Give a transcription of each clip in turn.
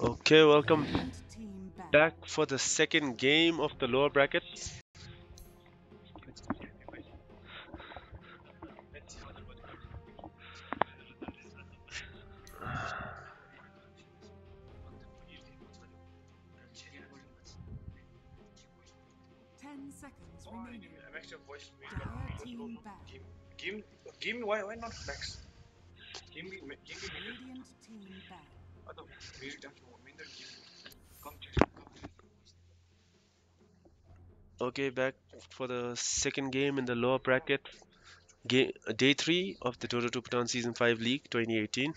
Okay, welcome back for the second game of the lower bracket. 10 seconds remaining. Dire team back. Radiant team back. Okay, back for the second game in the lower bracket. Day 3 of the DOTA 2 Bhutan Season 5 League 2018.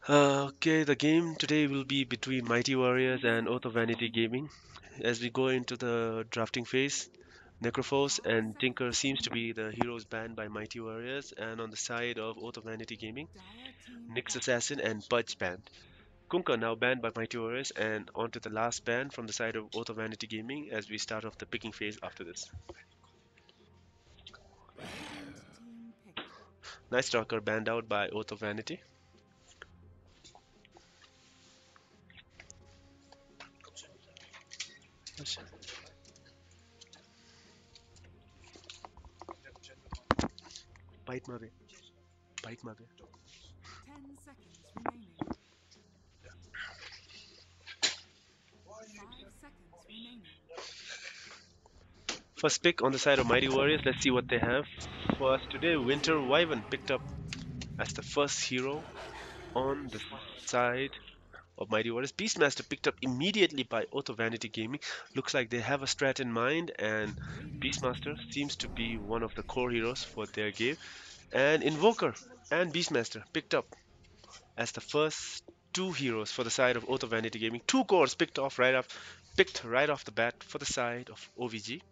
Okay, the game today will be between Mighty Warriors and Oath of Vanity Gaming. As we go into the drafting phase, Necrophos and Tinker seems to be the heroes banned by Mighty Warriors, and on the side of Oath of Vanity Gaming, Dire team Nyx back. Assassin and Pudge banned. Kunkka now banned by Mighty Warriors, and on to the last ban from the side of Oath of Vanity Gaming as we start off the picking phase after this. Radiant team picked. Night Stalker banned out by Oath of Vanity. Bite my way. Bite my way. 10 seconds remaining. 5 seconds remaining. First pick on the side of Mighty Warriors. Let's see what they have for us today. Winter Wyvern picked up as the first hero on the side of Mighty Warriors. Beastmaster picked up immediately by Oath of Vanity Gaming. Looks like they have a strat in mind, and Radiant Beastmaster team seems to be scored. one of the core heroes for their game. And Invoker and Beastmaster picked up as the first two heroes for the side of Oath of Vanity Gaming. Two cores picked right off the bat for the side of OVG.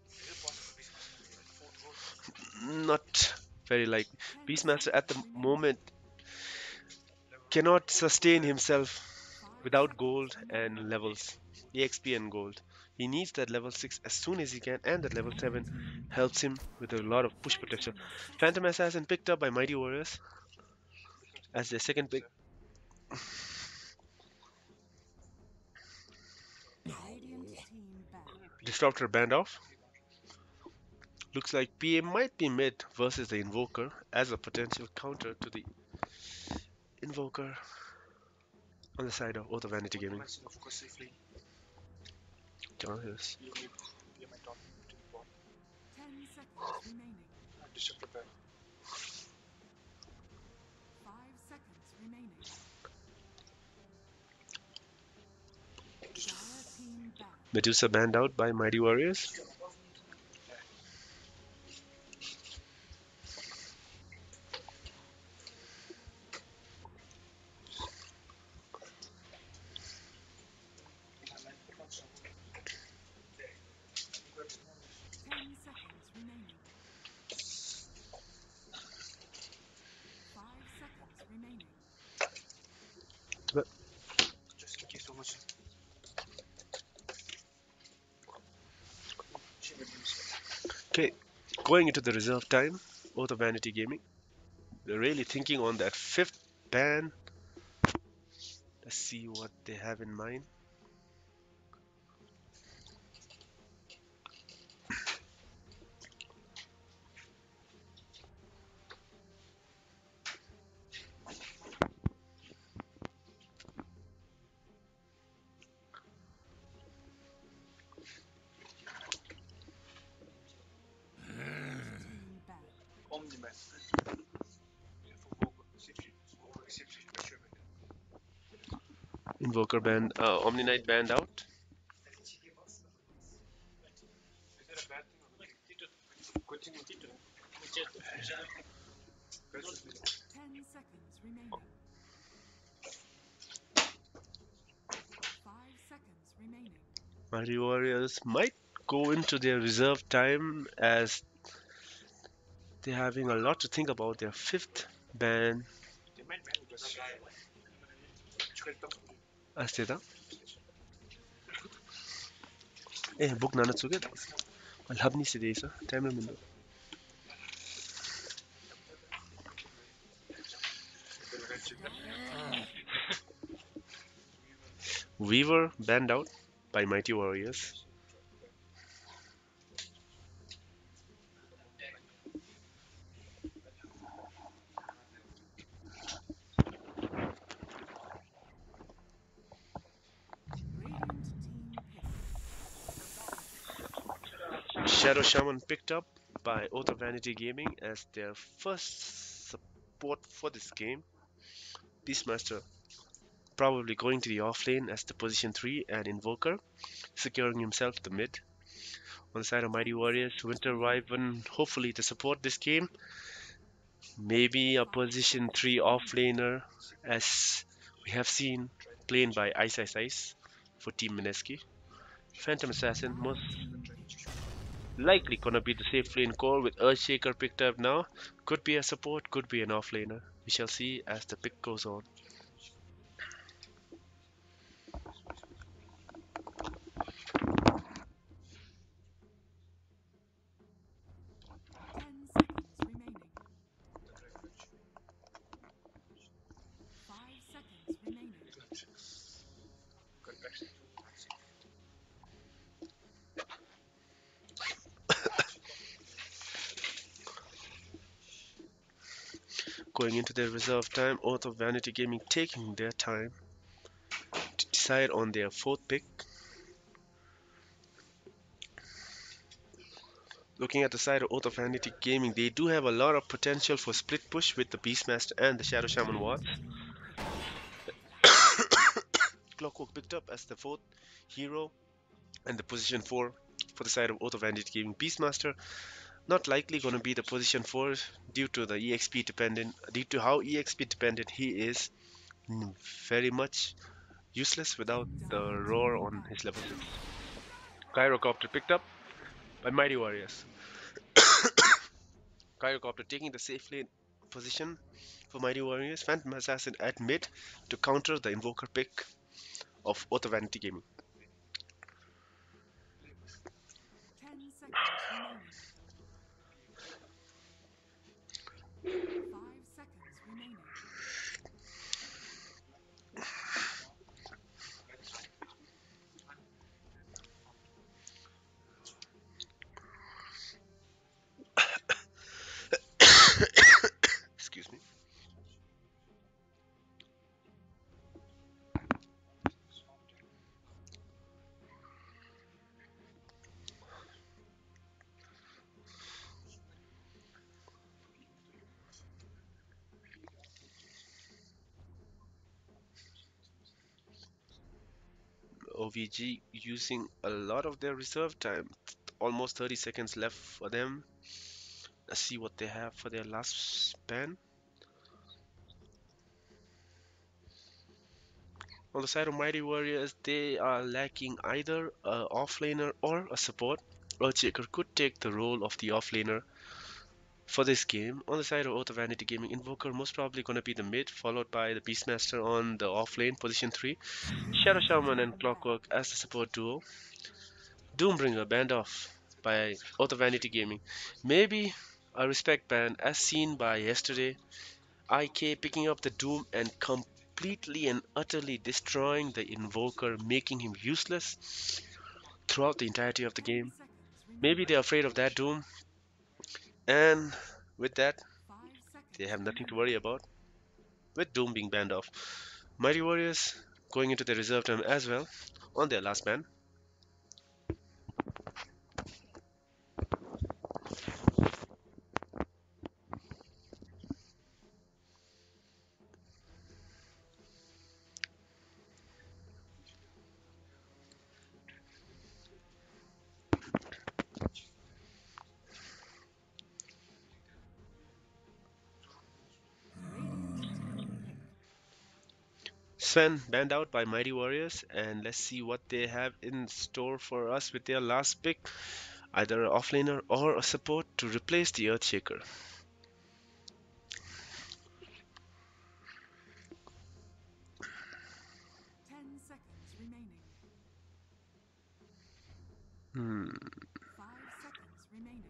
Not very likely. 10 Beastmaster at seconds the remaining. moment cannot sustain himself 5 without seconds gold remaining. and levels, EXP and gold. He needs that level 6 as soon as he can, and that level Dire 7 team helps him with a lot of push potential. Phantom Phantom assassin. Assassin picked up by Mighty Warriors as their second pick. Radiant team back. Disruptor banned off. Looks like PA might be mid versus the Invoker as a potential counter to the Invoker on the side of Oath of Vanity Gaming. John Hills. 10 seconds remaining. 5 seconds remaining. Dire team back. Medusa banned out by Mighty Warriors. Ten seconds remaining. 5 seconds remaining. Okay, going into the reserve time, Oath of Vanity Gaming. They're really thinking on that fifth ban. Let's see what they have in mind. Team back. Invoker banned, Omni Knight banned out. 10 seconds remaining. 5 seconds remaining. Mighty Warriors might go into their reserve time as They're having a lot to think about their fifth ban. Asteda. Book nana tsuge. Alhabni se desa. Time minute. Stand attention. Weaver banned out by Mighty Warriors. Radiant team pick. Shadow Shaman picked up by Author Vanity Gaming as their first support for this game. Beastmaster probably going to the offlane as the position 3 and Invoker, securing himself the mid. On the side of Mighty 10 Warriors, seconds Winter remaining. Wyvern hopefully to support this game. Maybe a 5 position seconds 3 remaining. offlaner as we have seen played by Ice Ice Ice for Team Mineski. Phantom Assassin most Dire team pick. likely gonna be the safe lane core with Earthshaker picked up now. Could be a support, could be an offlaner. We shall see as the pick goes on. 10 seconds remaining. 5 seconds remaining. Going into their reserve time, Oath of Vanity Gaming taking their time to decide on their fourth pick. Looking at the side of Oath of Vanity Gaming, they do have a lot of potential for split push with the Beastmaster and the Shadow Shaman Radiant wards. team pick. Clockwork picked up as the fourth hero and the position 4 for the side of Oath of Vanity Gaming. Beastmaster not likely going to be the position 4 due to the EXP dependent, due to how EXP dependent he is. Very much useless without the Dire roar team on his level ban. 6. Gyrocopter picked up by Mighty Warriors. Gyrocopter taking the safe lane position for Mighty Warriors. Phantom Assassin at mid to counter the Invoker pick of Oath of Vanity Gaming. 10 seconds remaining. 5 seconds remaining. Excuse me. OVG using a lot of their reserve time. Almost 30 seconds left for them. Let's see what they have for their last span. On the side of Mighty Warriors, they are lacking either a offlaner or a support. Earthshaker could take the role of the offlaner for this game. On the side of Oath of Vanity Gaming, Invoker most probably going to be the mid, followed by the Beastmaster on the offlane, position 3. Shadow Radiant Shaman and team ban. Clockwork as the support duo. Doombringer banned off by Oath of Vanity Gaming. Maybe a respect ban as seen by yesterday. IK picking up the Doom and completely and utterly destroying the Invoker, making him useless throughout the entirety of the 10 game. seconds Maybe remaining. they're afraid of that Doom, and with that, 5 they seconds have nothing to remaining. worry about with Doom being banned off. Mighty Warriors going into the reserve time as well on their last ban. Radiant team pick. Sven banned out by Mighty Warriors, and let's see what they have in store for us with their last pick. either an offlaner or a support to replace the Earthshaker. 10 seconds remaining. Hmm. 5 seconds remaining.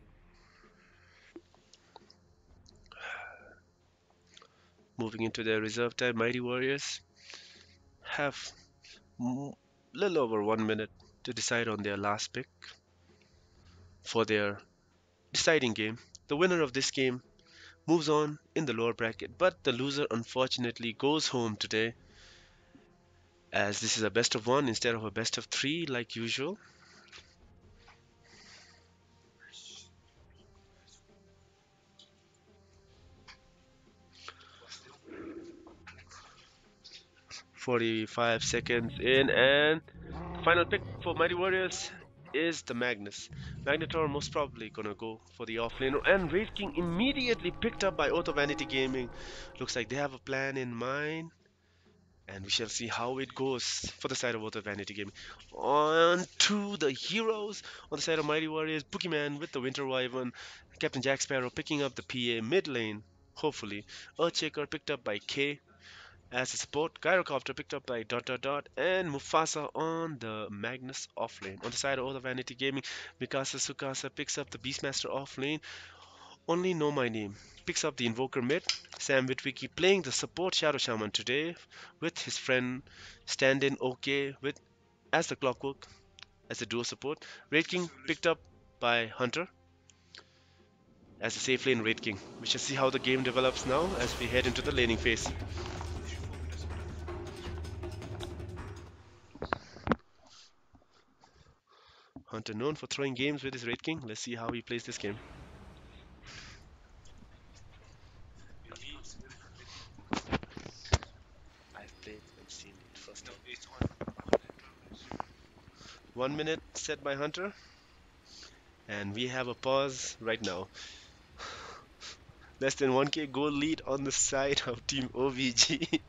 Moving into their reserve time, Mighty Warriors have little over 1 minute to decide on their last pick for their deciding game. The winner of this game moves on in the lower bracket, but the loser unfortunately goes home today, as this is a best of one instead of a best of three like usual. 45 seconds in, and final pick for Mighty Warriors is the Magnus. Magnetor most probably gonna go for the offlaner, and Wraith King immediately picked up by Auto Vanity Gaming. Looks like they have a plan in mind, and we shall see how it goes for the side of Auto Vanity Gaming. On to the heroes on the side of Mighty Warriors. Boogeyman with the Winter Wyvern, Captain Jack Sparrow picking up the PA mid lane, hopefully. Earthshaker picked up by K as a support. Gyrocopter picked up by and Mufasa on the Magnus offlane. On the side of Auto Vanity Gaming, Mikasa Sukasa picks up the Beastmaster offlane. Only Know My Name picks up the Invoker mid. Sam Witwicky playing the support Shadow Shaman today with his friend stand-in OK with as the Clockwork as the duo support. Raid King picked up by Hunter as a safe lane Raid King. We shall see how the game develops now as we head into the laning phase. Hunter known for throwing games with his Raid King. Let's see how he plays this game. I've played and seen it first. 1 minute set by Hunter, and we have a pause right now. Less than 1k goal lead on the side of Team OVG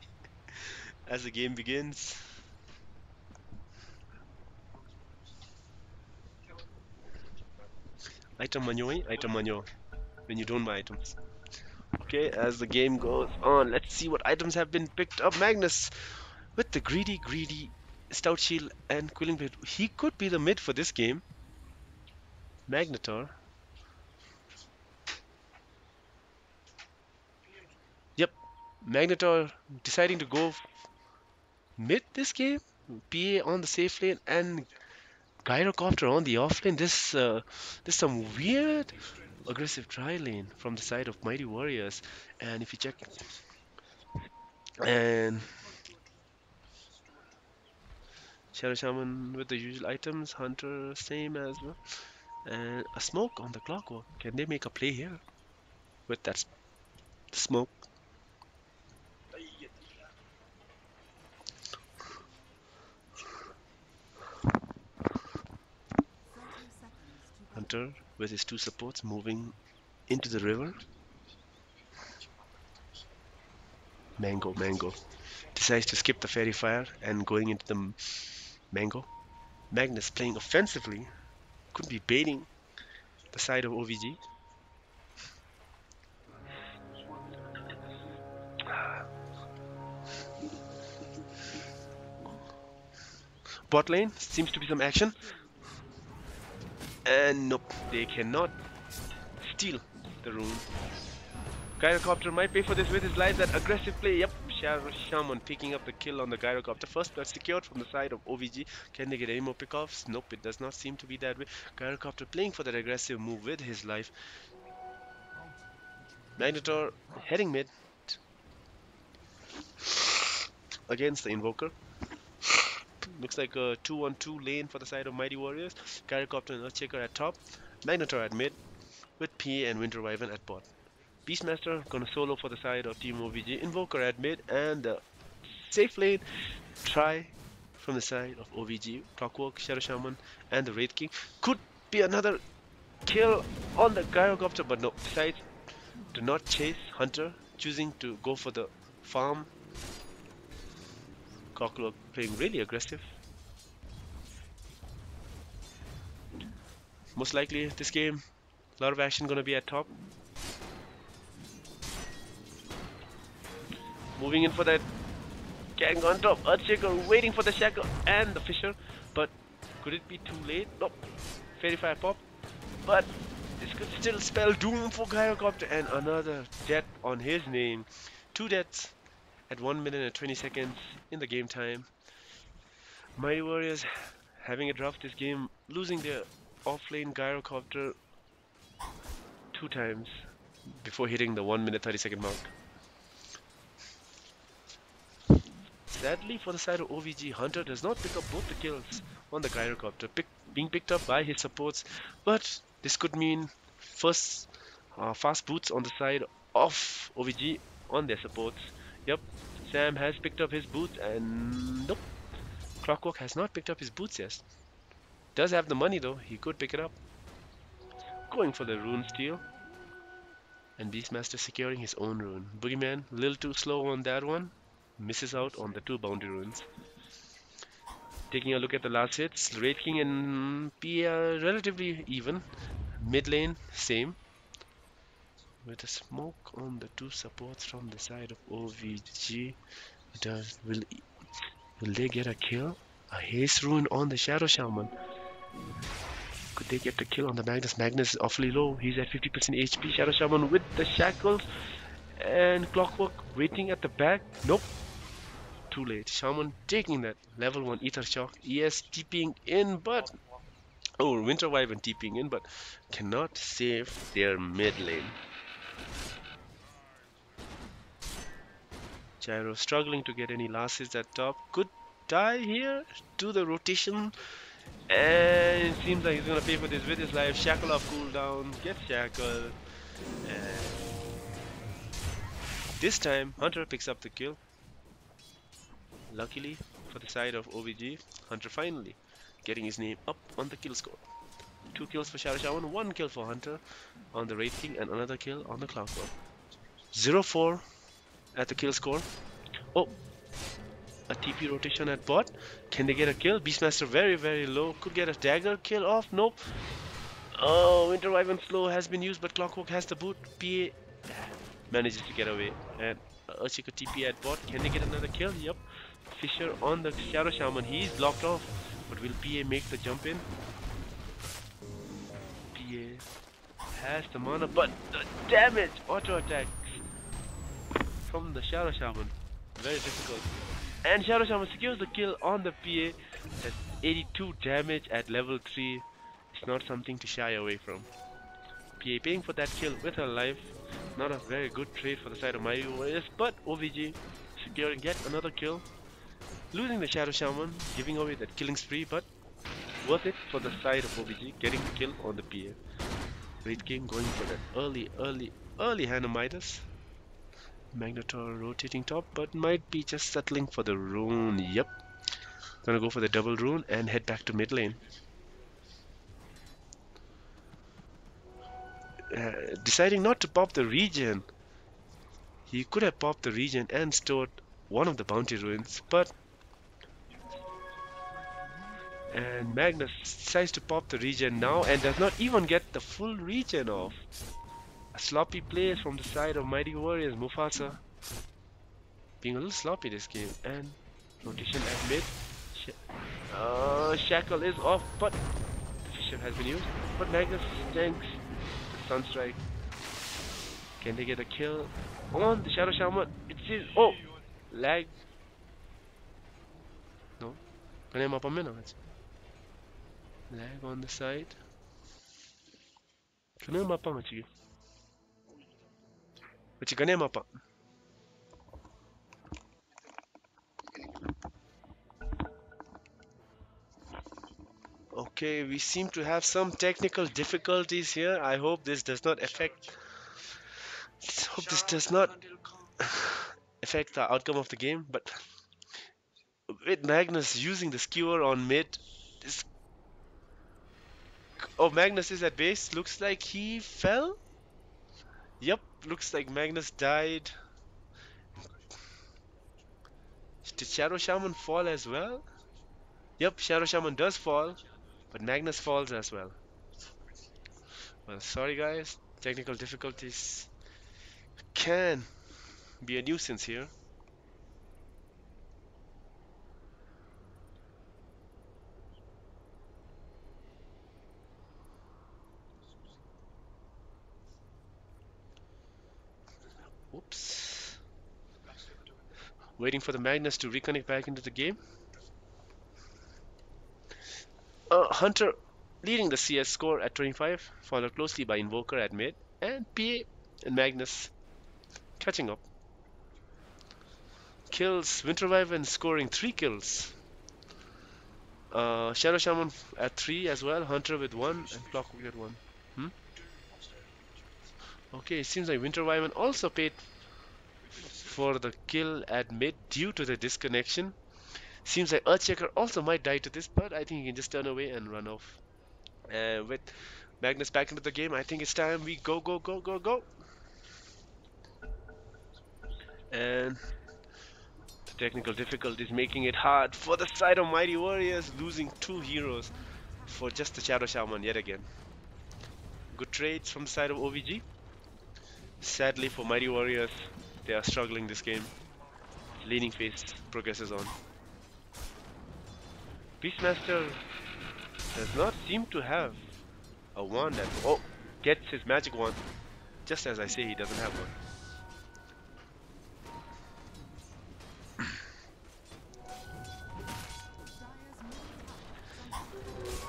as the game begins. Item manyo, item manyo. When you don't buy items. Okay, as the game goes on, let's see what items have been picked up. Magnus with the greedy Stout Shield and Quilling Blade. He could be the mid for this game. Magnetor. Yep, Magnetor deciding to go mid this game. PA on the safe lane and Gyrocopter on the offlane. This some weird aggressive tri lane from the side of Mighty Warriors. And if you check, and Shadow Shaman with the usual items, Hunter same as well, and a smoke on the Clockwork. Can they make a play here with that smoke? Hunter with his two supports moving into the river. Mango decides to skip the fairy fire and going into the Mango. Magnus playing offensively, could be baiting the side of OVG. Bot lane seems to be some action. And nope, they cannot steal the rune. Gyrocopter might pay for this with his life. That aggressive play. Yep, Shadow Shaman picking up the kill on the Gyrocopter. First blood secured from the side of OVG. Can they get any more pickoffs? Nope, it does not seem to be that way. Gyrocopter playing for that aggressive move with his life. Magnetor heading mid against the Invoker. Looks like a 2-on-2 lane for the side of Mighty Warriors. Gyrocopter and Earthshaker at top. Magnetor at mid with PA and Winter Wyvern at bot. Beastmaster gonna solo for the side of Team OVG. Invoker at mid and the safe lane try from the side of OVG. Clockwork, Shadow Shaman and the Wraith King. Could be another kill on the Gyrocopter, but no. Decides to not chase Hunter, choosing to go for the farm. Clockwork playing really aggressive. most likely this game, a lot of action gonna be at top. Moving in for that gang on top. Earthshaker waiting for the shackle and the Fisher, but could it be too late? Nope. Fairy Fire pop, but this could still spell doom for Gyrocopter, and another death on his name. 2 deaths at 1 minute and 20 seconds in the game time. Mighty Warriors having it rough this game, losing their offlane Gyrocopter 2 times before hitting the 1 minute 30-second mark. Sadly for the side of OVG, Hunter does not pick up both the kills on the Gyrocopter, being picked up by his supports, but this could mean first fast boots on the side of OVG on their supports. Yep, Sam has picked up his boots, and nope, Clockwork has not picked up his boots yet. Does have the money though, he could pick it up. Going for the rune steal, and Beastmaster securing his own rune. Boogeyman a little too slow on that one, misses out on the 2 bounty runes. Taking a look at the last hits, Raid King and P are relatively even. Mid lane, same. With a smoke on the 2 supports from the side of OVG, will they get a kill? A haste rune on the Shadow Shaman. Could they get the kill on the Magnus? Magnus is awfully low. He's at 50% HP. Shadow Shaman with the shackles. And Clockwork waiting at the back. Nope. Too late. Shaman taking that level 1 Ether Shock. ES TPing in, but... Oh, Winter Wyvern TPing in, but cannot save their mid lane. Gyro struggling to get any last hits at top. Could die here. Do the rotation. And it seems like he's gonna pay for this with his life. Shackle off cooldown. Get shackled. And this time, Hunter picks up the kill. Luckily for the side of OVG, Hunter finally getting his name up on the kill score. 2 kills for Shadow Shaman, 1 kill for Hunter on the Raid King, and another kill on the Clockwork. 0-4 at the kill score. Oh, a TP rotation at bot. Can they get a kill? Beastmaster very low. Could get a dagger kill off. Nope. Oh, Winter Wyvern slow has been used, but Clockwork has the boot. PA manages to get away. And Earthshaker TP at bot. Can they get another kill? Yep. Fisher on the Shadow Shaman. He's blocked off. But will PA make the jump in? PA has the mana, but the damage! Auto attacks from the Shadow Shaman. Very difficult. And Shadow Shaman secures the kill on the PA. That's 82 damage at level 3. It's not something to shy away from. PA paying for that kill with her life. Not a very good trade for the side of Mighty Warriors, but OVG securing yet another kill. Losing the Shadow Shaman, giving away that killing spree, but worth it for the side of OVG, getting the kill on the PA. Raid King going for that early hand of Midas. Magnetor rotating top, but might be just settling for the rune. Yep. Gonna go for the double rune and head back to mid lane. Deciding not to pop the regen. He could have popped the regen and stored one of the bounty runes, but and Magnus decides to pop the regen now and does not even get the full regen off. A sloppy play from the side of Mighty Warriors. Mufasa being a little sloppy this game, and rotation at mid. Shackle is off, but the Fisher has been used. But Magnus tanks the Sunstrike. Can they get a kill on the Shadow Shaman? It is. Oh! Lag. No. Ganyan mapa mo na. Lag on the side. Ganyan mapa nga sige. Which ganyan mapa. Okay, we seem to have some technical difficulties here. I hope this does not affect affect the outcome of the game, but with Magnus using the skewer on mid, this... Oh, Magnus is at base. Looks like he fell. Yep, looks like Magnus died. Did Shadow Shaman fall as well? Yep, Shadow Shaman does fall, but Magnus falls as well. Well, sorry guys, technical difficulties can be a nuisance here. Whoops. Waiting for the Magnus to reconnect back into the game. Hunter leading the CS score at 25, followed closely by Invoker at mid, and PA and Magnus catching up. Kills, Winter Wyvern scoring 3 kills. Shadow Shaman at 3 as well, Hunter with 1, and Clockwork at 1. Hmm? Okay, it seems like Winter Wyvern also paid for the kill at mid due to the disconnection. Seems like Earthshaker also might die to this, but I think he can just turn away and run off. With Magnus back into the game, I think it's time we go, go, go, go, go. And the technical difficulties making it hard for the side of Mighty Warriors, losing 2 heroes for just the Shadow Shaman yet again. Good trades from the side of OVG. Sadly for Mighty Warriors, they are struggling this game. Leaning phase progresses on. Beastmaster does not seem to have a wand that gets his magic wand just as I say he doesn't have one.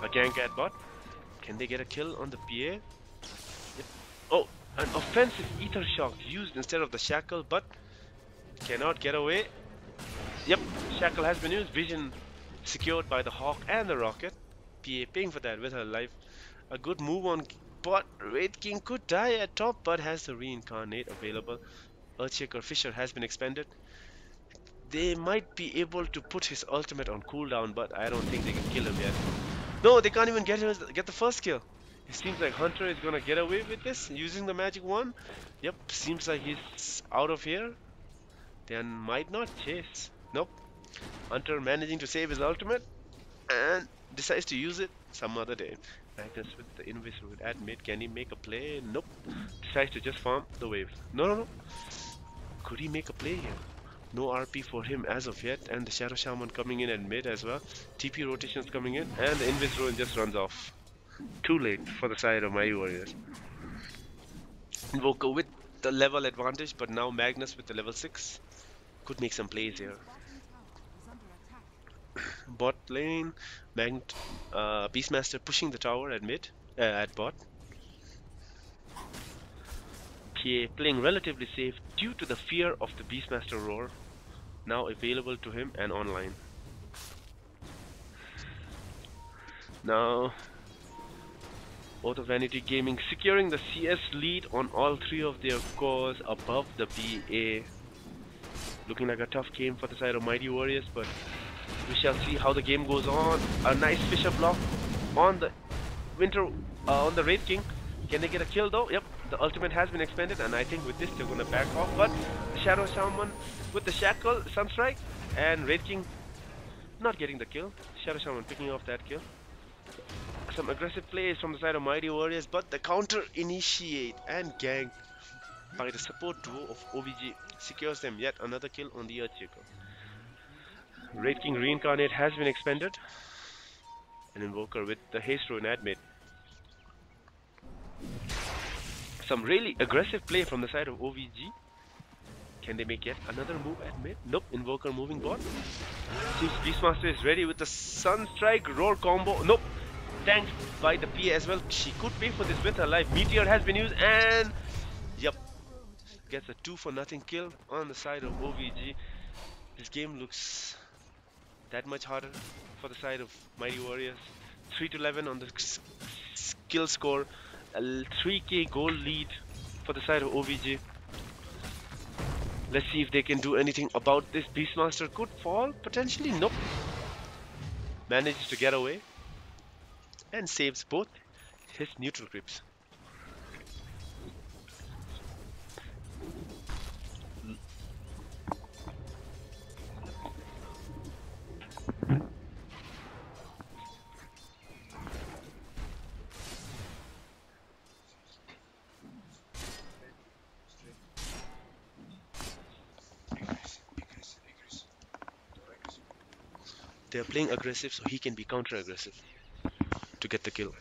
A gank at bot. Can they get a kill on the PA? Yep. Oh, an offensive ether shock used instead of the shackle, but cannot get away. Yep, shackle has been used. Vision secured by the hawk and the rocket. PA paying for that with her life. A good move on bot. Wraith King could die at top, but has the reincarnate available. Earthshaker Fisher has been expended. They might be able to put his ultimate on cooldown, but I don't think they can kill him yet. No, they can't even get the first kill. It seems like Hunter is gonna get away with this using the magic wand. Yep, seems like he's out of here. They might not chase. Nope. Hunter managing to save his ultimate and decides to use it some other day. Magnus with the Invis Root at mid. Can he make a play? Nope. Decides to just farm the wave. No, no, no. Could he make a play here? No RP for him as of yet, and the Shadow Shaman coming in at mid as well. TP rotations coming in, and the Invis Ruin just runs off. Too late for the side of Mighty Warriors. Invoker with the level advantage, but now Magnus with the level 6 could make some plays here. Bot lane, Beastmaster pushing the tower at mid, at bot. PA playing relatively safe due to the fear of the Beastmaster roar, now available to him and online. Now, both of Vanity Gaming securing the CS lead on all 3 of their cores above the BA. Looking like a tough game for the side of Mighty Warriors, but we shall see how the game goes on. A nice Fisher block on the on the Wraith King. Can they get a kill though? Yep, the ultimate has been expended, and I think with this they're gonna back off. But the Shadow Shaman with the Shackle, Sunstrike, and Wraith King not getting the kill. Shadow Shaman picking off that kill. Some aggressive plays from the side of Mighty Warriors, but the counter initiate and gank by the support duo of OVG secures them yet another kill on the Earthshaker. Wraith King Reincarnate has been expended. An Invoker with the Haste Ruin at mid. Some really aggressive play from the side of OVG. Can they make yet another move at mid? Nope, Invoker moving bot. Seems Beastmaster is ready with the Sunstrike Roar combo. Nope, tanked by the PA as well. She could pay for this with her life. Meteor has been used and yep, gets a 2-for-0 kill on the side of OVG. This game looks that much harder for the side of Mighty Warriors. 3-11 on the skill score. A 3k goal lead for the side of OVG. Let's see if they can do anything about this. Beastmaster could fall potentially. Nope. Manages to get away and saves both his neutral creeps. They're playing aggressive, so he can be counter-aggressive to get the kill.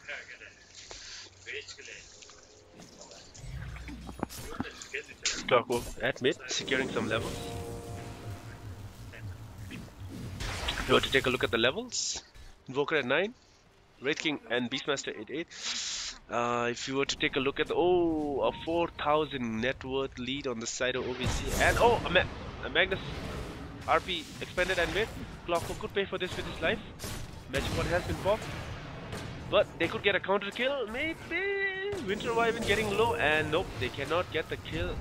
Clockwork at mid, securing some levels. If you were to take a look at the levels, Invoker at 9, Wraith King and Beastmaster at 8. If you were to take a look at the a 4,000 net worth lead on the side of OVC, and a Magnus RP expanded and mid. Clockwork could pay for this with his life. Magic Wand has been popped, but they could get a counter kill. Maybe Winter Wyvern getting low, and nope, they cannot get the kill.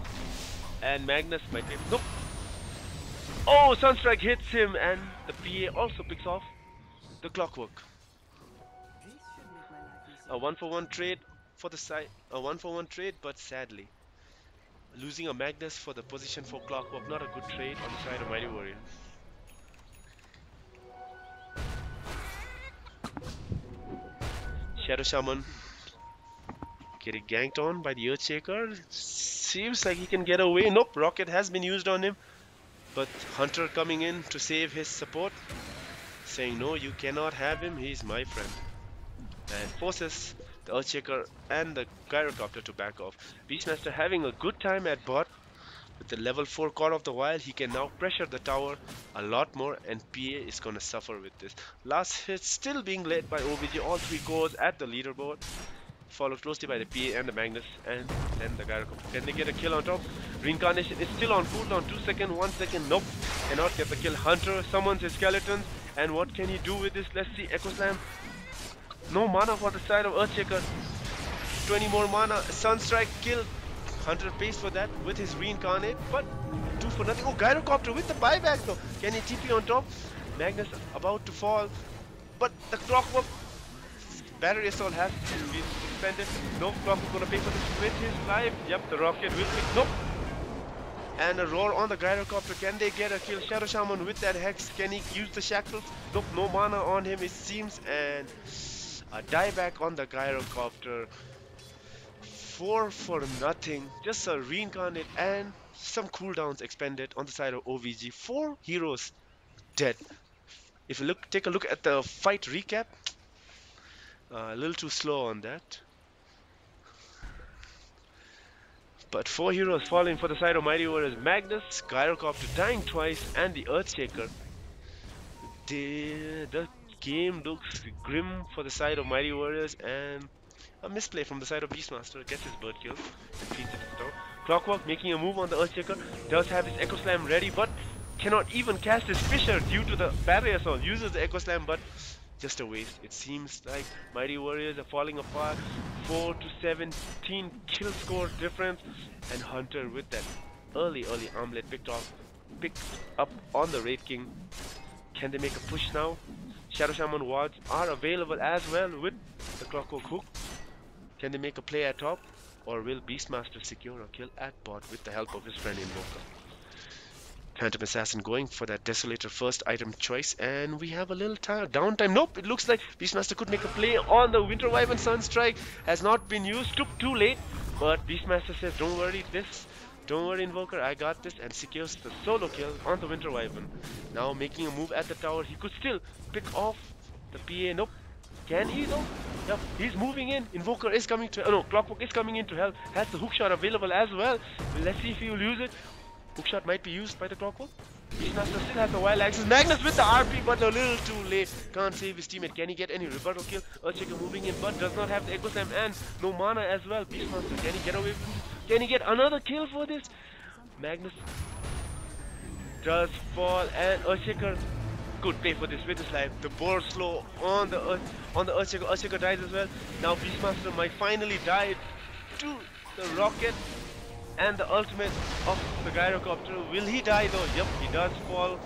And Magnus might be nope. Oh, Sunstrike hits him, and the PA also picks off the Clockwork. A 1-for-1 trade for the side. A 1-for-1 trade, but sadly, losing a Magnus for the position for Clockwork, not a good trade on the side of Mighty Warrior. Shadow Shaman getting ganked on by the Earthshaker. Seems like he can get away. Nope, Rocket has been used on him. But Hunter coming in to save his support, saying no, you cannot have him, he's my friend. And forces the Earthshaker and the Gyrocopter to back off. Beastmaster having a good time at bot. With the level 4 Core of the Wild, he can now pressure the tower a lot more, and PA is gonna suffer with this. Last hit still being led by OVG, all 3 cores at the leaderboard. Followed closely by the PA and the Magnus, and then the Gyrocopter. Can they get a kill on top? Reincarnation is still on cooldown, 2 seconds, 1 second, nope. Cannot get the kill. Hunter summons his skeletons, and what can he do with this? Let's see, Echo Slam. No mana for the side of Earthshaker. 20 more mana, Sunstrike kill. Hunter pays for that with his Reincarnate, but 2 for nothing. Oh, Gyrocopter with the buyback though. Can he TP on top? Magnus about to fall, but the Clockwork Battery Assault has been suspended. No, Clockwork gonna pay for this with his life. Yep, the Rocket will pick. Nope. And a roar on the Gyrocopter. Can they get a kill? Shadow Shaman with that Hex. Can he use the Shackles? Nope, no mana on him it seems. And a dieback on the Gyrocopter. 4 for nothing. Just a Reincarnate and some cooldowns expended on the side of OVG. 4 heroes dead. If you take a look at the fight recap, a little too slow on that. But 4 heroes falling for the side of Mighty Warriors. Magnus, Gyrocopter dying twice, and the Earthshaker. The game looks grim for the side of Mighty Warriors, and a misplay from the side of Beastmaster. Gets his bird kill and feeds it down. Clockwork making a move on the Earthshaker. Does have his Echo Slam ready, but cannot even cast his Fissure due to the Battery Assault. Uses the Echo Slam, but just a waste. It seems like Mighty Warriors are falling apart. 4 to 17 kill score difference, and Hunter with that early armlet picked up on the Wraith King. Can they make a push now? Shadow Shaman wards are available as well with the Clockwork Hook. Can they make a play at top, or will Beastmaster secure a kill at bot with the help of his friend Invoker? Phantom Assassin going for that Desolator first item choice, and we have a little downtime. Nope, it looks like Beastmaster could make a play on the Winter Wyvern. Sunstrike has not been used, took too late, but Beastmaster says, don't worry Invoker, I got this, and secures the solo kill on the Winter Wyvern. Now making a move at the tower, he could still pick off the PA. Nope, can he though? Yep, he's moving in. Invoker is coming to, no, Clockwork is coming in to help, has the hookshot available as well. Let's see if he will use it. Hookshot might be used by the Clockwork. Beastmaster still has the wild axis. Magnus with the RP, but a little too late. Can't save his teammate. Can he get any rebuttal kill? Earthshaker moving in, but does not have the Echo Slam and no mana as well. Beastmaster, can he get away with this? Can he get another kill for this? Magnus does fall, and Earthshaker could pay for this with his life. The boar slow on the Earthshaker. Earthshaker dies as well. Now Beastmaster might finally die to the Rocket and the ultimate of the Gyrocopter. Will he die though? Yep, he does fall.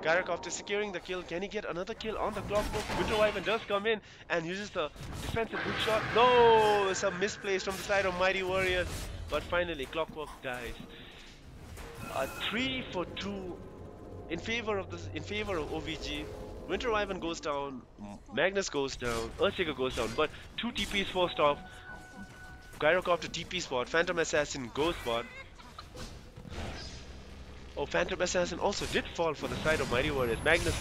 Gyrocopter securing the kill. Can he get another kill on the Clockwork? Winter Wyvern does come in and uses the defensive hookshot. No, some misplays from the side of Mighty Warriors. But finally, Clockwork dies. 3 for 2 in favor of OVG. Winter Wyvern goes down. Magnus goes down. Earthshaker goes down. But 2 TPs forced off. Gyrocopter TP spot, Phantom Assassin goes spot. Oh, Phantom Assassin also did fall for the side of Mighty Warriors. Magnus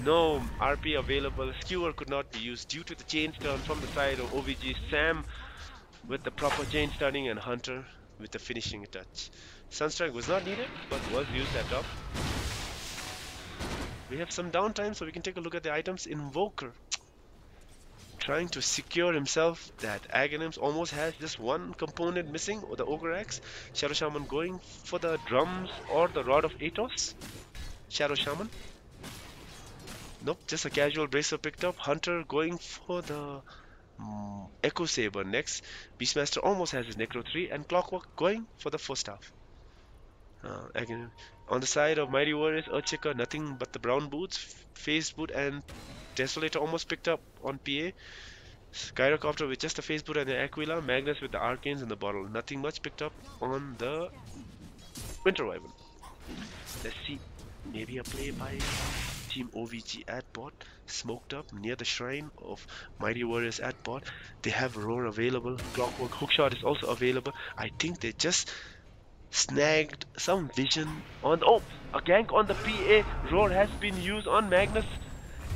No RP available. Skewer could not be used due to the chain turn from the side of OVG. Sam with the proper chain stunning and Hunter with the finishing touch. Sunstrike was not needed but was used at top. We have some downtime so we can take a look at the items. Invoker trying to secure himself. That Aghanims almost has just one component missing, or the Ogre Axe. Shadow Shaman going for the drums or the Rod of Atos. Shadow Shaman. Nope, just a casual bracer picked up. Hunter going for the Echo Saber next. Beastmaster almost has his Necro 3, and Clockwork going for the 4 staff. Again, on the side of Mighty Warriors, Earthshaker nothing but the brown boots, phase boot, and Desolator almost picked up on PA. Gyrocopter with just a phase boot and the Aquila. Magnus with the Arcanes and the bottle. Nothing much picked up on the Winter Wyvern. Let's see. Maybe a play by Team OVG at bot. Smoked up near the shrine of Mighty Warriors at bot. They have Roar available. Clockwork Hookshot is also available. I think they just snagged some vision on... Oh! A gank on the PA. Roar has been used on Magnus.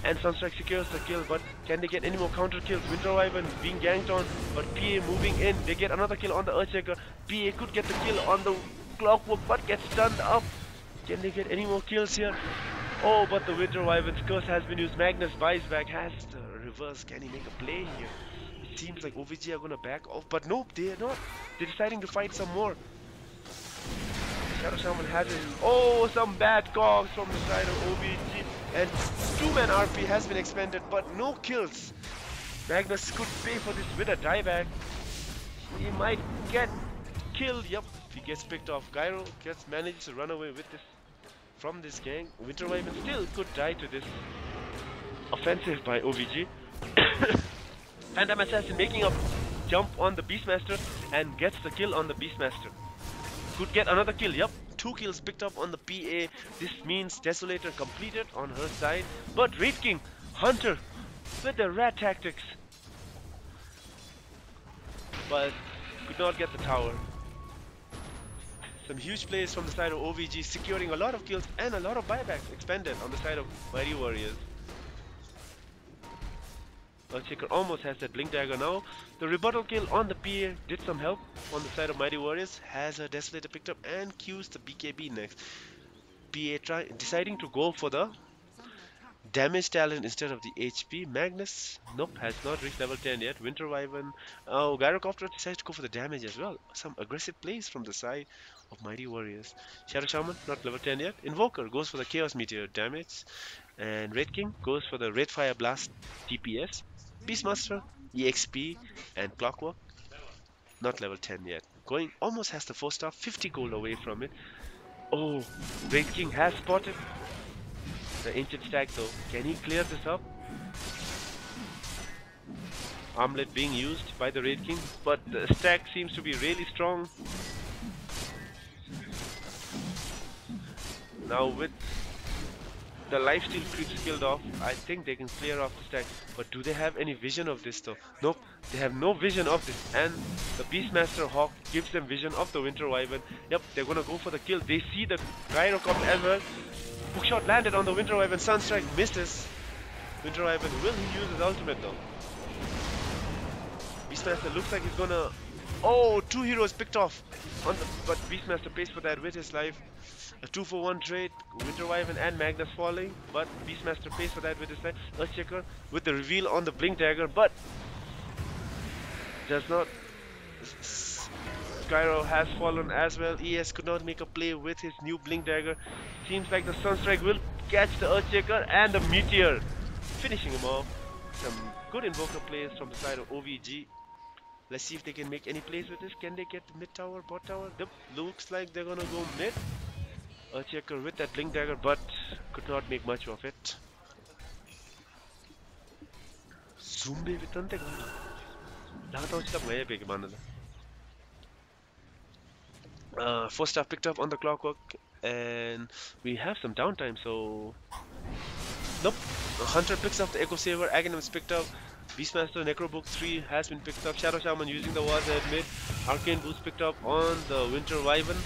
And Sunstrike secures the kill, but can they get any more counter kills? Winter Wyvern being ganked on, but PA moving in. They get another kill on the Earthshaker. PA could get the kill on the Clockwork, but gets stunned up. Can they get any more kills here? Oh, but the Winter Wyvern's curse has been used. Magnus buys back, has the reverse. Can he make a play here? It seems like OVG are gonna back off, but nope, they are not. They're deciding to fight some more. Shadow Shaman has it. Oh, some bad cogs from the side of OVG. And 2-man RP has been expended, but no kills. Magnus could pay for this with a dieback. He might get killed. Yep, he gets picked off. Gyro manages to run away with this from this gang. Winter Wyvern still could die to this offensive by OVG. Phantom Assassin making a jump on the Beastmaster and gets the kill on the Beastmaster. Could get another kill. Yep. 2 kills picked up on the PA. This means Desolator completed on her side. But Raid King, Hunter with the rat tactics. But could not get the tower. Some huge plays from the side of OVG, securing a lot of kills and a lot of buybacks expended on the side of Mighty Warriors. Earthshaker almost has that Blink Dagger now. The rebuttal kill on the PA did some help on the side of Mighty Warriors. Has a Desolator picked up and cues the BKB next. PA deciding to go for the damage talent instead of the HP. Magnus, nope, has not reached level 10 yet. Winter Wyvern, oh, Gyrocopter decides to go for the damage as well. Some aggressive plays from the side of Mighty Warriors. Shadow Shaman, not level 10 yet. Invoker goes for the Chaos Meteor damage. And Raid King goes for the Red Fire Blast DPS. Beastmaster, EXP, and Clockwork, not level 10 yet. Going, almost has the 4 star, 50 gold away from it. Oh, Raid King has spotted the ancient stack though. Can he clear this up? Armlet being used by the Raid King, but the stack seems to be really strong. Now with the lifesteal creeps killed off, I think they can clear off the stack. But do they have any vision of this though? Nope, they have no vision of this. And the Beastmaster Hawk gives them vision of the Winter Wyvern. Yep, they're gonna go for the kill. They see the Gyrocopter as well. Hookshot landed on the Winter Wyvern. Sunstrike misses. Winter Wyvern, will he use his ultimate though? Beastmaster looks like he's gonna... Oh, 2 heroes picked off. But Beastmaster pays for that with his life. A 2-for-1 trade, Winter Wyvern and Magnus falling, but Beastmaster pays for that with his life. Earthshaker with the reveal on the Blink Dagger, but does not... Gyro has fallen as well. ES could not make a play with his new Blink Dagger. Seems like the Sunstrike will catch the Earthshaker and the Meteor, finishing him off. Some good Invoker plays from the side of OVG. Let's see if they can make any plays with this. Can they get mid tower, bot tower? Yep, looks like they're gonna go mid. Earthshaker with that Blink Dagger, but could not make much of it. Zumbi with tante gana. Nakatawa siya ngayon big man. 4 star picked up on the Clockwork, and we have some downtime. So nope. Hunter picks up the Echo Saver. Aghanims picked up. Beastmaster Necrobook 3 has been picked up. Shadow Shaman using the War's Head mid. Arcane Boost picked up on the Winter Wyvern.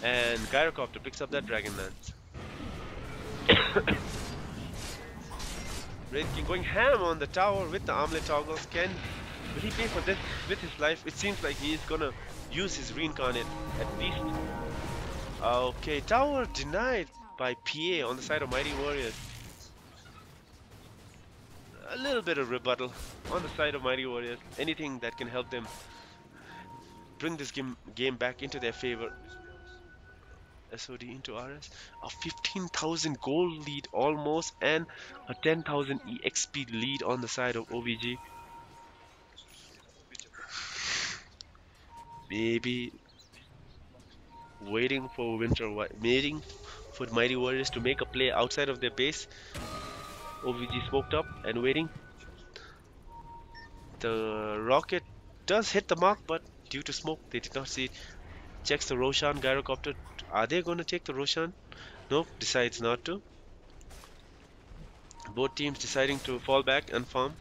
And Gyrocopter picks up that Dragon Lance. Red King going ham on the tower with the armlet toggles. Will he pay for this with his life? It seems like he is gonna use his reincarnate at least. Okay, tower denied by PA on the side of Mighty Warriors. A little bit of rebuttal on the side of Mighty Warriors. Anything that can help them bring this game back into their favor. SOD into RS. A 15,000 gold lead almost, and a 10,000 EXP lead on the side of OVG. Maybe waiting for Mighty Warriors to make a play outside of their base. OVG smoked up and waiting. The rocket does hit the mark, but due to smoke, they did not see it. Checks the Roshan gyrocopter. Are they going to take the Roshan? Nope, decides not to. Both teams deciding to fall back and farm.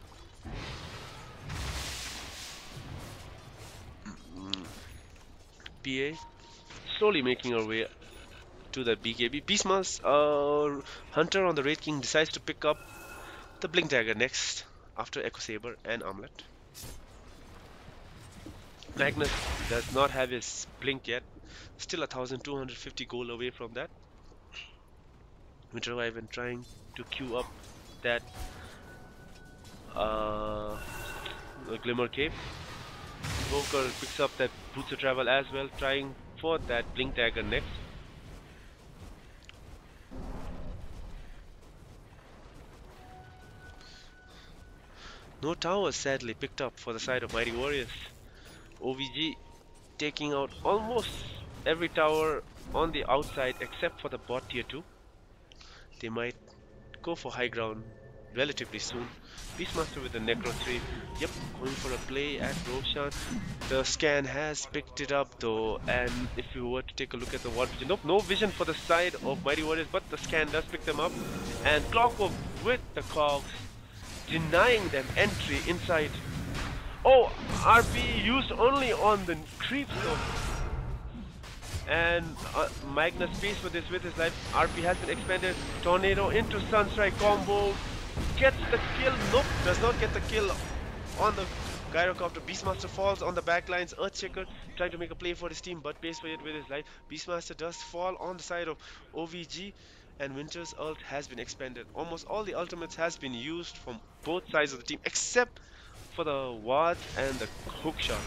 PA slowly making our way to the BKB. Beastmaster Hunter on the Raid King decides to pick up the Blink Dagger next after Echo Saber and Armlet. Magnus does not have his blink yet. Still 1,250 gold away from that. Winter Wyvern trying to queue up that Glimmer Cape. Invoker picks up that Boots of Travel as well, trying for that Blink Dagger next. No towers sadly picked up for the side of Mighty Warriors. OVG taking out almost every tower on the outside except for the bot tier 2. They might go for high ground relatively soon. Beastmaster with the Necro 3. Yep, going for a play at Roshan. The scan has picked it up though, and if you were to take a look at the ward vision, nope, no vision for the side of Mighty Warriors, but the scan does pick them up. And Clockwork with the cogs, denying them entry inside. Oh, RP used only on the creeps though. And Magnus pays for this with his life. RP has been expanded. Tornado into Sunstrike combo. Gets the kill. Nope, does not get the kill on the Gyrocopter. Beastmaster falls on the backlines. Earthshaker trying to make a play for his team, but pays for it with his life. Beastmaster does fall on the side of OVG. And Winter's ult has been expanded. Almost all the ultimates has been used from both sides of the team, except for the ward and the hookshot.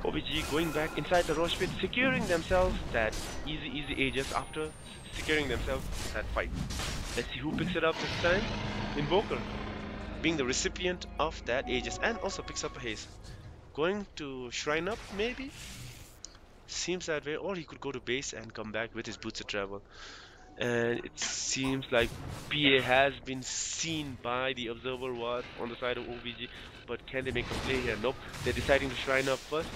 OVG going back inside the Roche pit, securing themselves that easy Aegis after securing themselves that fight. Let's see who picks it up this time. Invoker being the recipient of that Aegis, and also picks up a haze. Going to Shrine Up maybe? Seems that way, or he could go to base and come back with his Boots of Travel. And it seems like PA has been seen by the observer ward on the side of OVG, but can they make a play here? Nope, they're deciding to Shrine Up first.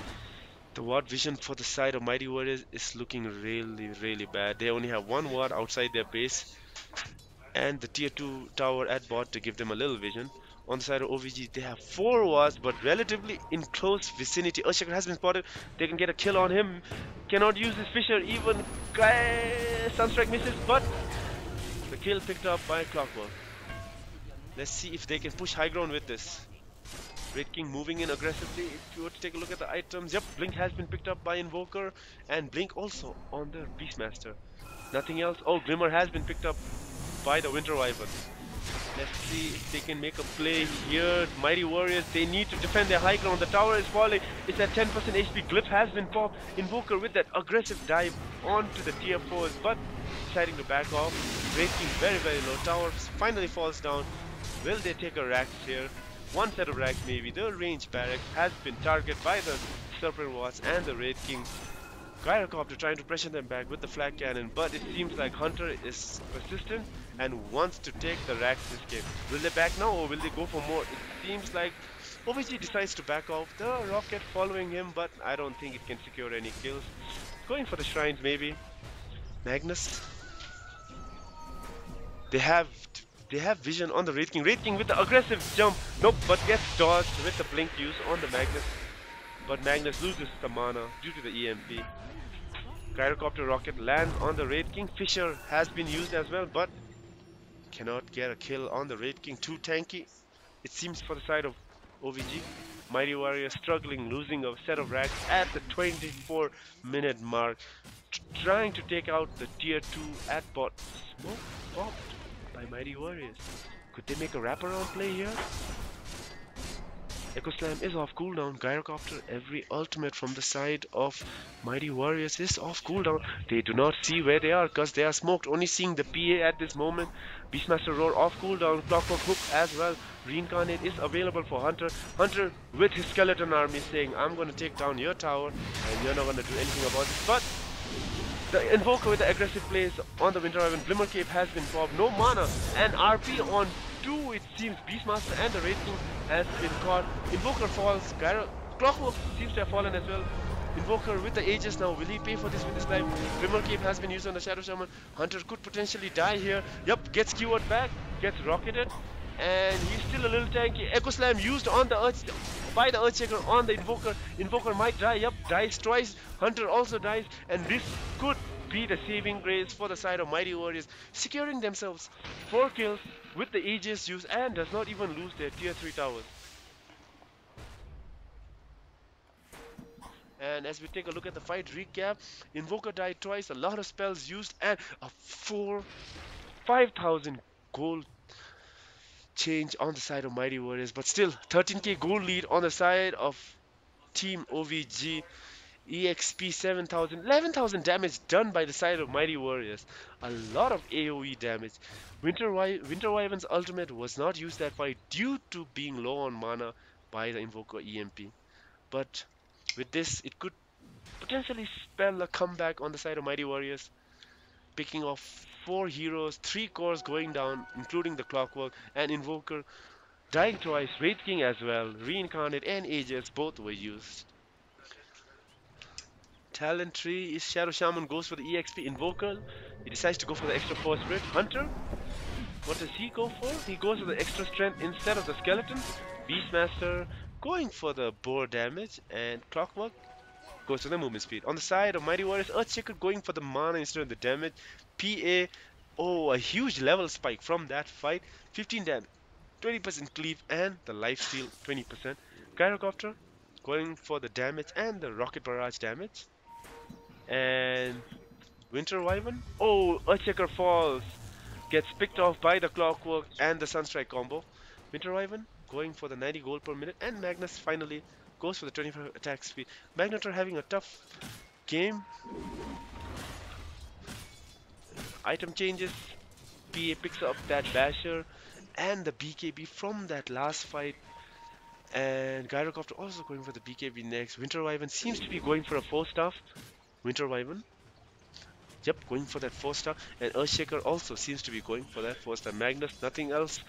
The ward vision for the side of Mighty Warriors is looking really bad. They only have one ward outside their base and the tier 2 tower at bot to give them a little vision. On the side of OVG, they have 4 wards, but relatively in close vicinity. Earthshaker has been spotted. They can get a kill on him. Cannot use his Fisher. Even Sunstrike misses, but the kill picked up by Clockwork. Let's see if they can push high ground with this. Raid King moving in aggressively. If you were to take a look at the items, yep, Blink has been picked up by Invoker, and Blink also on the Beastmaster. Nothing else. Oh, Glimmer has been picked up by the Winter Wyvern. Let's see if they can make a play here. Mighty Warriors, they need to defend their high ground. The tower is falling. It's at 10% HP. Glyph has been popped. Invoker with that aggressive dive onto the tier 4s, but deciding to back off. Raid King very low. Tower finally falls down. Will they take a Rax here? One set of Rax maybe. The range barracks has been targeted by the Serpent Wards and the Raid King. Gyrocopter trying to pressure them back with the flag cannon, but it seems like Hunter is persistent and wants to take the Rax this game. Will they back now or will they go for more? It seems like OVG decides to back off. The rocket following him, but I don't think it can secure any kills. Going for the shrines maybe. Magnus. They have vision on the Raid King. Raid King with the aggressive jump. Nope, but gets dodged with the blink use on the Magnus. But Magnus loses the mana due to the EMP. Gyrocopter rocket lands on the Raid King. Fisher has been used as well, but Cannot get a kill on the Raid King. Too tanky, it seems, for the side of OVG. Mighty Warrior struggling, losing a set of racks at the 24-minute mark. Trying to take out the tier 2 at bot. Smoke popped by Mighty Warriors. Could they make a wraparound play here? Echo Slam is off cooldown. Gyrocopter, every ultimate from the side of Mighty Warriors is off cooldown. They do not see where they are because they are smoked. Only seeing the PA at this moment. Beastmaster Roar off cooldown. Clockwork Hook as well. Reincarnate is available for Hunter. Hunter with his skeleton army saying, I'm going to take down your tower and you're not going to do anything about it. But the Invoker with the aggressive plays on the Winter Wyvern. Glimmer Cape has been popped. No mana. And RP on 2, it seems. Beastmaster and the Raid King has been caught. Invoker falls. Clockwork seems to have fallen as well. Invoker with the Aegis now. Will he pay for this with his life? Glimmer Cape has been used on the Shadow Shaman. Hunter could potentially die here. Yup, gets keyword back. Gets rocketed. And he's still a little tanky. Echo Slam used on the Earth by the Earthshaker on the Invoker. Invoker might die. Yup, dies twice. Hunter also dies. And this could be the saving grace for the side of Mighty Warriors, securing themselves 4 kills with the Aegis use and does not even lose their tier 3 towers. And as we take a look at the fight recap, Invoker died twice, a lot of spells used, and a 5,000 gold change on the side of Mighty Warriors. But still, 13k gold lead on the side of Team OVG. EXP 7,000, 11,000 damage done by the side of Mighty Warriors. A lot of AoE damage. Winter Wyvern's ultimate was not used that fight due to being low on mana by the Invoker EMP. But with this, it could potentially spell a comeback on the side of Mighty Warriors. Picking off 4 heroes, 3 cores going down, including the Clockwork and Invoker. Dying twice, Raid King as well, Reincarnate and Aegis both were used. Talent tree is Shadow Shaman goes for the EXP. Invoker, he decides to go for the extra Force Spirit. Hunter, what does he go for? He goes for the extra strength instead of the skeleton. Beastmaster going for the boar damage, and Clockwork goes for the movement speed. On the side of Mighty Warriors, Earthshaker going for the mana instead of the damage. PA, oh, a huge level spike from that fight. 15 damage, 20% cleave, and the lifesteal 20%. Gyrocopter going for the damage and the rocket barrage damage. And Winter Wyvern, oh, Earthshaker falls, gets picked off by the Clockwork and the Sunstrike combo. Winter Wyvern going for the 90 gold per minute, and Magnus finally goes for the 25 attack speed. Magnetor having a tough game. Item changes, PA picks up that Basher and the BKB from that last fight. And Gyrocopter also going for the BKB next. Winter Wyvern seems to be going for a 4-star. Winter Wyvern, yep, going for that 4-star. And Earthshaker also seems to be going for that 4-star. Magnus, nothing else.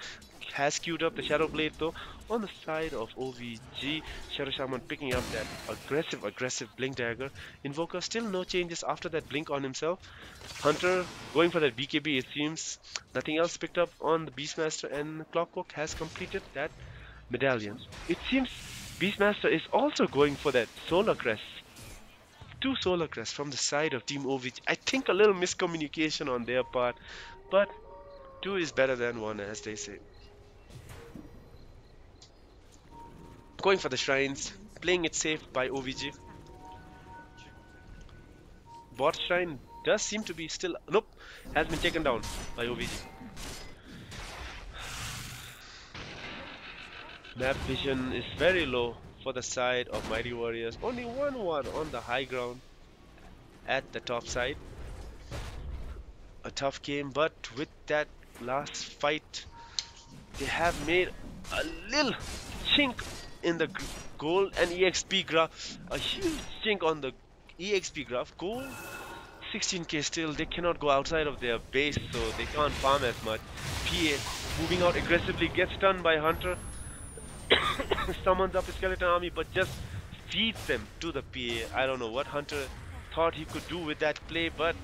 Has queued up the Shadow Blade though. On the side of OVG, Shadow Shaman picking up that aggressive Blink Dagger. Invoker, still no changes after that Blink on himself. Hunter going for that BKB, it seems. Nothing else picked up on the Beastmaster, and Clockwork has completed that medallion. It seems Beastmaster is also going for that Solar Crest. 2 Solar Crests from the side of Team OVG. I think a little miscommunication on their part, but 2 is better than 1, as they say. Going for the shrines, playing it safe by OVG. Bot shrine does seem to be still, nope, has been taken down by OVG. Map vision is very low for the side of Mighty Warriors. Only 1-1 on the high ground at the top side. A tough game, but with that last fight, they have made a little chink in the gold and EXP graph. A huge chink on the EXP graph. Gold 16k still, they cannot go outside of their base, so they can't farm as much. PA moving out aggressively, gets stunned by Hunter. Summons up his skeleton army, but just feeds them to the PA. I don't know what Hunter thought he could do with that play, but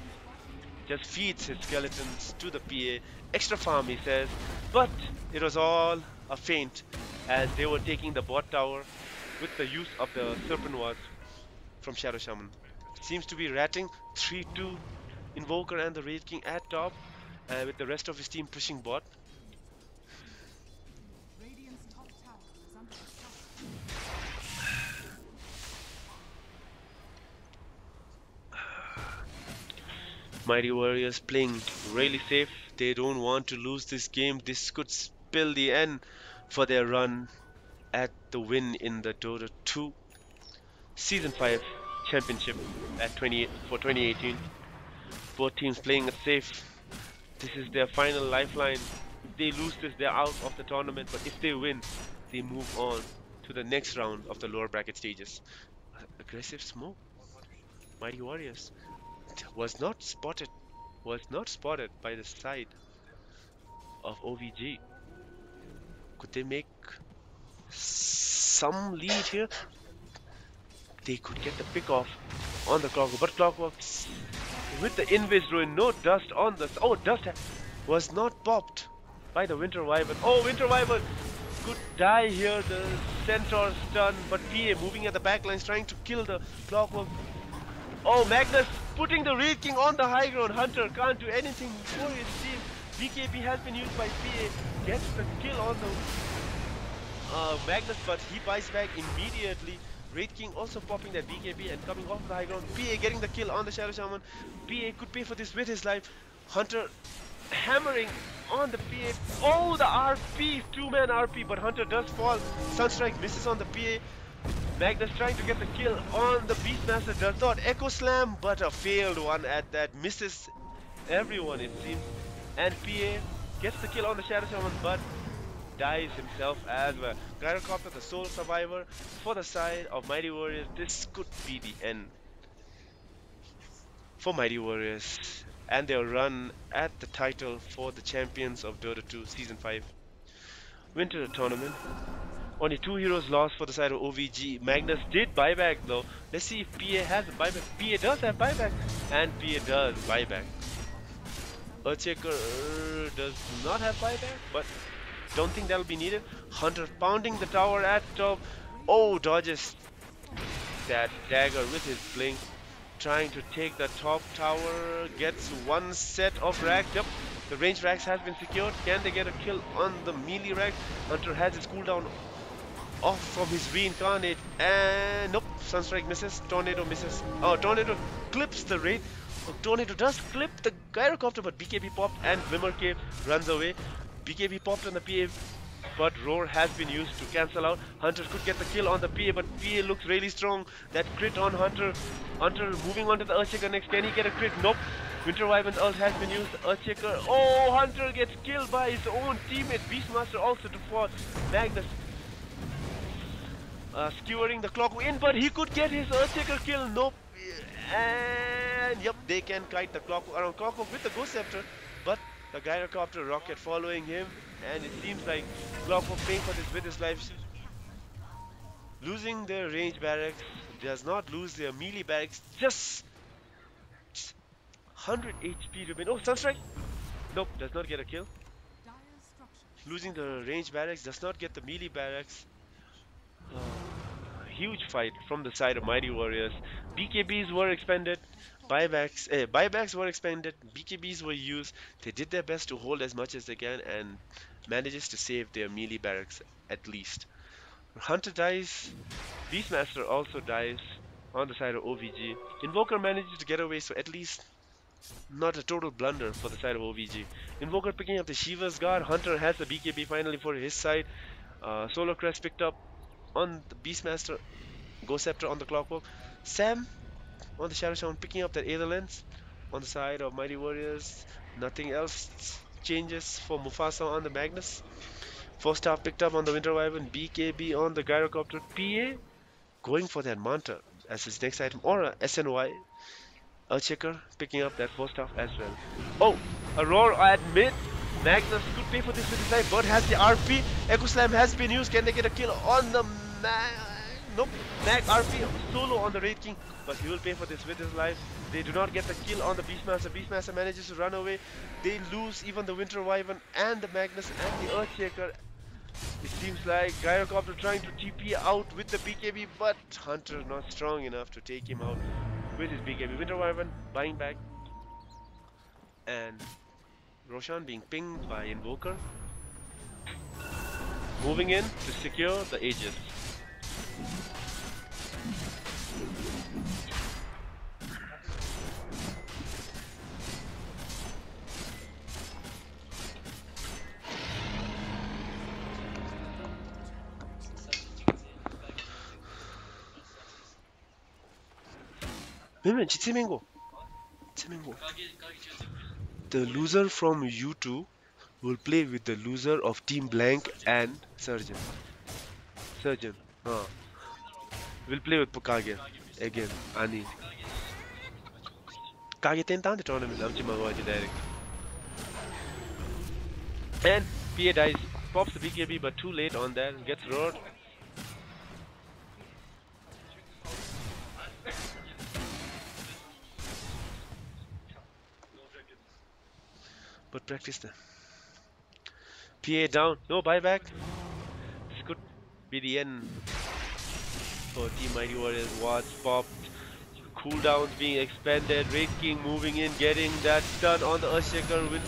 just feeds his skeletons to the PA. Extra farm, he says, but it was all a feint as they were taking the bot tower with the use of the Serpent Wards from Shadow Shaman. Seems to be ratting 3-2 Invoker and the Raid King at top, with the rest of his team pushing bot. Radiant's top tower is under attack. Mighty Warriors playing really safe. They don't want to lose this game. This could spill the end for their run at the win in the Dota 2 Season 5 Championship at 2018. Both teams playing it safe. This is their final lifeline. If they lose this, they're out of the tournament. But if they win, they move on to the next round of the lower bracket stages. Aggressive smoke. Mighty Warriors was not spotted. Was not spotted by the side of OVG. Could they make some lead here? They could get the pick off on the Clockwork, but Clockwork with the Invis ruin, no dust on the. Oh, dust was not popped by the Winter Wyvern. Oh, Winter Wyvern could die here. The Centaur stun, but PA moving at the backlines, trying to kill the Clockwork. Oh, Magnus putting the Wraith King on the high ground. Hunter can't do anything for his team. BKB has been used by PA, gets the kill on the Magnus, but he buys back immediately. Wraith King also popping that BKB and coming off the high ground. PA getting the kill on the Shadow Shaman. PA could pay for this with his life. Hunter hammering on the PA. Oh, the RP, two-man RP, but Hunter does fall. Sunstrike misses on the PA. Magnus trying to get the kill on the Beastmaster, does not. Echo Slam, but a failed one at that. Misses everyone, it seems. And PA gets the kill on the Shadow Shaman, but dies himself as well. Gyrocopter, the sole survivor for the side of Mighty Warriors. This could be the end for Mighty Warriors and their run at the title for the champions of Dota 2 Season 5 Winter Tournament. Only 2 heroes lost for the side of OVG. Magnus did buyback though. Let's see if PA has a buyback. PA does have buyback, and PA does buyback. Earthshaker does not have buyback, but don't think that'll be needed. Hunter pounding the tower at top. Oh, dodges that dagger with his blink. Trying to take the top tower. Gets one set of racks. Yep, the range racks has been secured. Can they get a kill on the melee rack? Hunter has his cooldown off from his reincarnate. And nope, Sunstrike misses. Tornado misses. Oh, Tornado clips the Wraith. Oh, Tornado does clip the Gyrocopter, but BKB popped and Wimmer Cave runs away. BKB popped on the PA, but Roar has been used to cancel out. Hunter could get the kill on the PA, but PA looks really strong. That crit on Hunter. Hunter moving on to the Earthshaker next. Can he get a crit? Nope. Winter Wyvern's ult has been used. Earthshaker. Oh, Hunter gets killed by his own teammate. Beastmaster also to fall. Magnus skewering the clock in, but he could get his Earthshaker kill. Nope. And yep, they can kite the clock around Clockwork with the Ghost Scepter, but the Gyrocopter rocket following him, and it seems like Clockwork paying for this with his life. Losing their range barracks, does not lose their melee barracks, just 100 HP remain. Oh, Sunstrike! Nope, does not get a kill. Dire structures. Losing the range barracks, does not get the melee barracks. Huge fight from the side of Mighty Warriors. BKBs were expended. Buybacks were expended. BKBs were used. They did their best to hold as much as they can and manages to save their melee barracks at least. Hunter dies. Beastmaster also dies on the side of OVG. Invoker manages to get away, so at least not a total blunder for the side of OVG. Invoker picking up the Shiva's Guard. Hunter has the BKB finally for his side. Solar Crest picked up on the Beastmaster. Ghost Scepter on the Clockwork. Sam on the Shadow Shaman picking up that Aether Lens on the side of Mighty Warriors. Nothing else changes for Mufasa on the Magnus. First half picked up on the Winter Wyvern. BKB on the Gyrocopter. PA going for that Manta as his next item, or a SNY. Earthshaker picking up that first half as well. Oh, a roar at mid. Magnus could pay for this with his life. Bird has the RP. Echo Slam has been used. Can they get a kill on the Nope. Mag RP solo on the Wraith King, but he will pay for this with his life. They do not get the kill on the Beastmaster. Beastmaster manages to run away. They lose even the Winter Wyvern and the Magnus and the Earthshaker. It seems like Gyrocopter trying to TP out with the BKB, but Hunter not strong enough to take him out with his BKB. Winter Wyvern buying back, and Roshan being pinged by Invoker. Moving in to secure the Aegis. Chitsimengo. Chitsimengo. The loser from U2 will play with the loser of Team Blank and Surgeon. Surgeon. Huh. Will play with Pokage again. Ani. Kage tentan the tournament. Amchi Magwaji direct. And PA dies. Pops the BKB but too late on that. Gets roared. But practice them. PA down. No buyback. This could be the end for Team Mighty Warriors. Watch popped. Cooldowns being expanded. Raid King moving in. Getting that stun on the Earthshaker with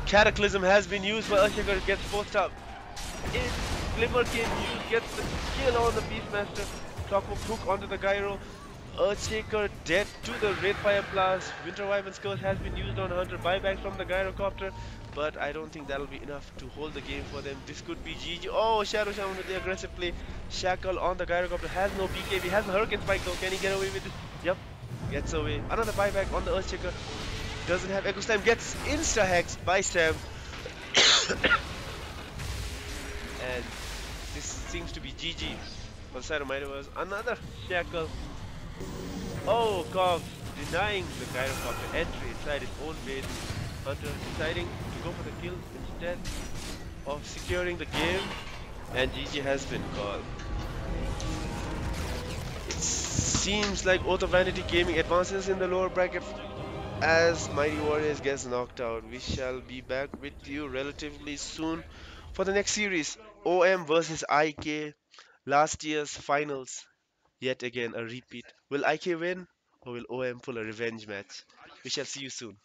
Cataclysm has been used, but Earthshaker gets forced up. In Glimmer King gets the kill on the Beastmaster. Clockwork hook onto the Gyro. Earthshaker dead to the Wraith Fire Blast. Winter Wyvern's curse has been used on Hunter. Buyback from the Gyrocopter, but I don't think that'll be enough to hold the game for them. This could be GG. Oh, Shadow Shaman with the aggressive play. Shackle on the Gyrocopter. Has no BKB. Has no Hurricane Spike though. Can he get away with this? Yep. Gets away. Another buyback on the Earthshaker. Doesn't have Echo Slam. Gets insta-hexed by Sam. And this seems to be GG for the side of Mightyverse. Another Shackle. Oh, Cogs denying the Gyrocopter entry inside his own base. Hunter deciding to go for the kill instead of securing the game. And GG has been called. It seems like Oath of Vanity Gaming advances in the lower bracket as Mighty Warriors gets knocked out. We shall be back with you relatively soon for the next series. OM versus IK, last year's finals. Yet again a repeat. Will IK win or will OM pull a revenge match? We shall see you soon.